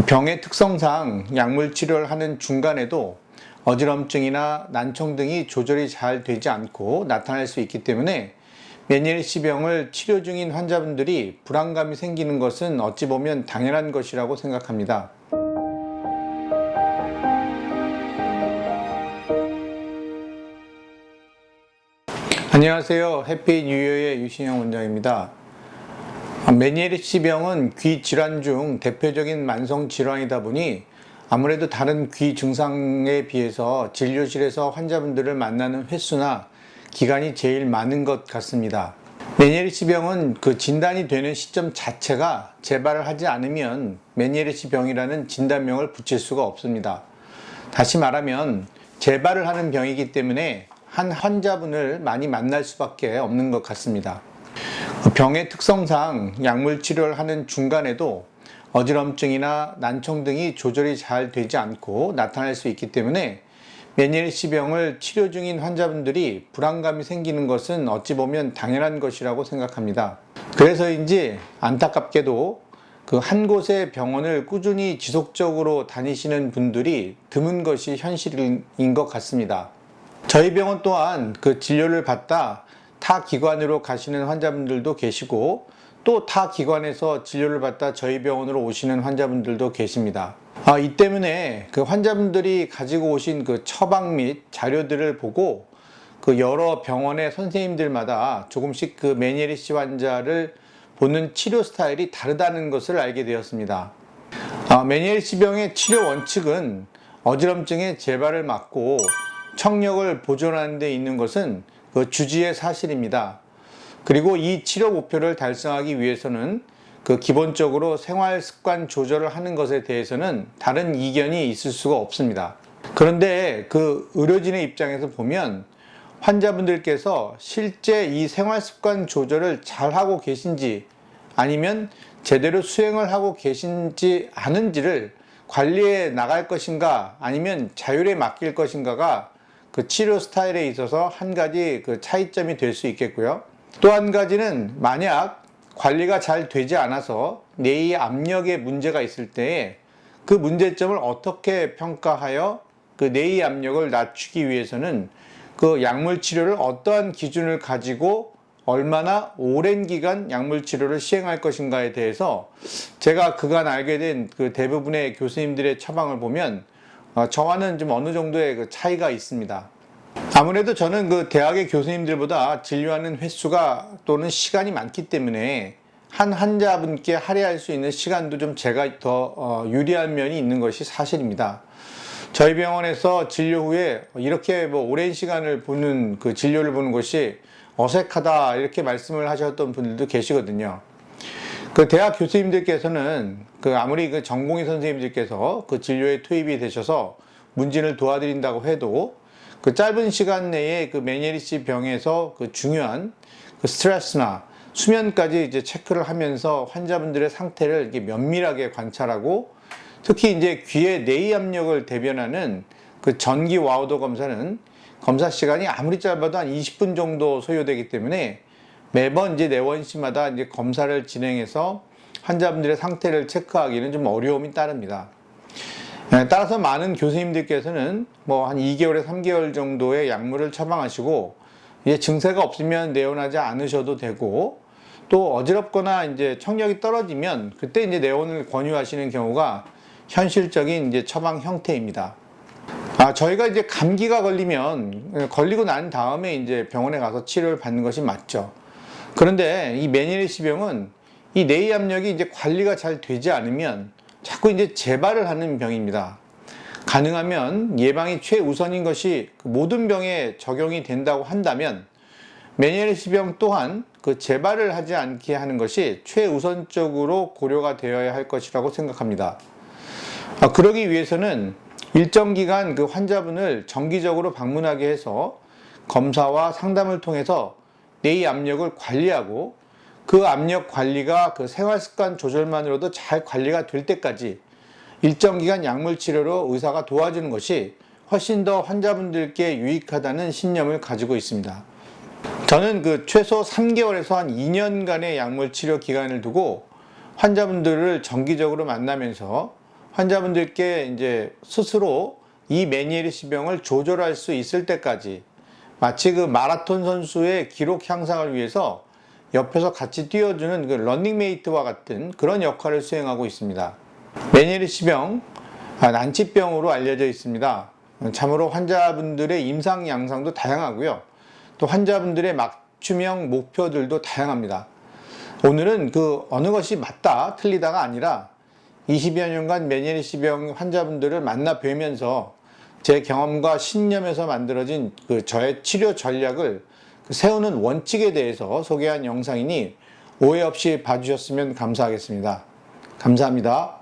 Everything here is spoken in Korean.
병의 특성상 약물 치료를 하는 중간에도 어지럼증이나 난청 등이 조절이 잘 되지 않고 나타날 수 있기 때문에 메니에르시 병을 치료 중인 환자분들이 불안감이 생기는 것은 어찌 보면 당연한 것이라고 생각합니다. 안녕하세요. 해피 뉴이어의 유신영 원장입니다. 메니에르시 병은 귀 질환 중 대표적인 만성 질환이다 보니 아무래도 다른 귀 증상에 비해서 진료실에서 환자분들을 만나는 횟수나 기간이 제일 많은 것 같습니다. 메니에르시 병은 그 진단이 되는 시점 자체가 재발을 하지 않으면 메니에르시 병이라는 진단명을 붙일 수가 없습니다. 다시 말하면 재발을 하는 병이기 때문에 한 환자분을 많이 만날 수밖에 없는 것 같습니다. 병의 특성상 약물 치료를 하는 중간에도 어지럼증이나 난청 등이 조절이 잘 되지 않고 나타날 수 있기 때문에 메니에르시 병을 치료 중인 환자분들이 불안감이 생기는 것은 어찌 보면 당연한 것이라고 생각합니다. 그래서인지 안타깝게도 그 한 곳의 병원을 꾸준히 지속적으로 다니시는 분들이 드문 것이 현실인 것 같습니다. 저희 병원 또한 그 진료를 받다 타 기관으로 가시는 환자분들도 계시고 또 타 기관에서 진료를 받다 저희 병원으로 오시는 환자분들도 계십니다. 이 때문에 그 환자분들이 가지고 오신 그 처방 및 자료들을 보고 그 여러 병원의 선생님들마다 조금씩 그 메니에르시 환자를 보는 치료 스타일이 다르다는 것을 알게 되었습니다. 메니에르시 병의 치료 원칙은 어지럼증의 재발을 막고 청력을 보존하는 데 있는 것은 그 주지의 사실입니다. 그리고 이 치료 목표를 달성하기 위해서는 그 기본적으로 생활 습관 조절을 하는 것에 대해서는 다른 이견이 있을 수가 없습니다. 그런데 그 의료진의 입장에서 보면 환자분들께서 실제 이 생활 습관 조절을 잘 하고 계신지 아니면 제대로 수행을 하고 계신지 않은지를 관리해 나갈 것인가 아니면 자율에 맡길 것인가가 그 치료 스타일에 있어서 한 가지 그 차이점이 될 수 있겠고요. 또 한 가지는 만약 관리가 잘 되지 않아서 뇌의 압력에 문제가 있을 때에 그 문제점을 어떻게 평가하여 그 뇌의 압력을 낮추기 위해서는 그 약물 치료를 어떠한 기준을 가지고 얼마나 오랜 기간 약물 치료를 시행할 것인가에 대해서 제가 그간 알게 된 그 대부분의 교수님들의 처방을 보면 저와는 좀 어느 정도의 그 차이가 있습니다. 아무래도 저는 그 대학의 교수님들보다 진료하는 횟수가 또는 시간이 많기 때문에 한 환자분께 할애할 수 있는 시간도 좀 제가 더 유리한 면이 있는 것이 사실입니다. 저희 병원에서 진료 후에 이렇게 뭐 오랜 시간을 보는 그 진료를 보는 것이 어색하다 이렇게 말씀을 하셨던 분들도 계시거든요. 그 대학 교수님들께서는 그 아무리 그 전공의 선생님들께서 그 진료에 투입이 되셔서 문진을 도와드린다고 해도 그 짧은 시간 내에 그 메니에르시 병에서 그 중요한 그 스트레스나 수면까지 이제 체크를 하면서 환자분들의 상태를 이렇게 면밀하게 관찰하고 특히 이제 귀의 뇌의 압력을 대변하는 그 전기 와우도 검사는 검사 시간이 아무리 짧아도 한 20분 정도 소요되기 때문에 매번 이제 내원시마다 이제 검사를 진행해서 환자분들의 상태를 체크하기는 좀 어려움이 따릅니다. 따라서 많은 교수님들께서는 뭐 한 2개월에 3개월 정도의 약물을 처방하시고 이제 증세가 없으면 내원하지 않으셔도 되고 또 어지럽거나 이제 청력이 떨어지면 그때 이제 내원을 권유하시는 경우가 현실적인 이제 처방 형태입니다. 저희가 이제 감기가 걸리고 난 다음에 이제 병원에 가서 치료를 받는 것이 맞죠. 그런데 이 메니에르시 병은 이 뇌의 압력이 이제 관리가 잘 되지 않으면 자꾸 이제 재발을 하는 병입니다. 가능하면 예방이 최우선인 것이 모든 병에 적용이 된다고 한다면 메니에르시 병 또한 그 재발을 하지 않게 하는 것이 최우선적으로 고려가 되어야 할 것이라고 생각합니다. 그러기 위해서는 일정 기간 그 환자분을 정기적으로 방문하게 해서 검사와 상담을 통해서 뇌의 압력을 관리하고 그 압력 관리가 그 생활 습관 조절만으로도 잘 관리가 될 때까지 일정 기간 약물 치료로 의사가 도와주는 것이 훨씬 더 환자분들께 유익하다는 신념을 가지고 있습니다. 저는 그 최소 3개월에서 한 2년간의 약물 치료 기간을 두고 환자분들을 정기적으로 만나면서 환자분들께 이제 스스로 이 메니에르시병을 조절할 수 있을 때까지 마치 그 마라톤 선수의 기록 향상을 위해서 옆에서 같이 뛰어주는 그 러닝메이트와 같은 그런 역할을 수행하고 있습니다. 메니에르시병, 난치병으로 알려져 있습니다. 참으로 환자분들의 임상 양상도 다양하고요. 또 환자분들의 맞춤형 목표들도 다양합니다. 오늘은 그 어느 것이 맞다, 틀리다가 아니라 20여 년간 메니에르시병 환자분들을 만나 뵈면서 제 경험과 신념에서 만들어진 그 저의 치료 전략을 세우는 원칙에 대해서 소개한 영상이니 오해 없이 봐주셨으면 감사하겠습니다. 감사합니다.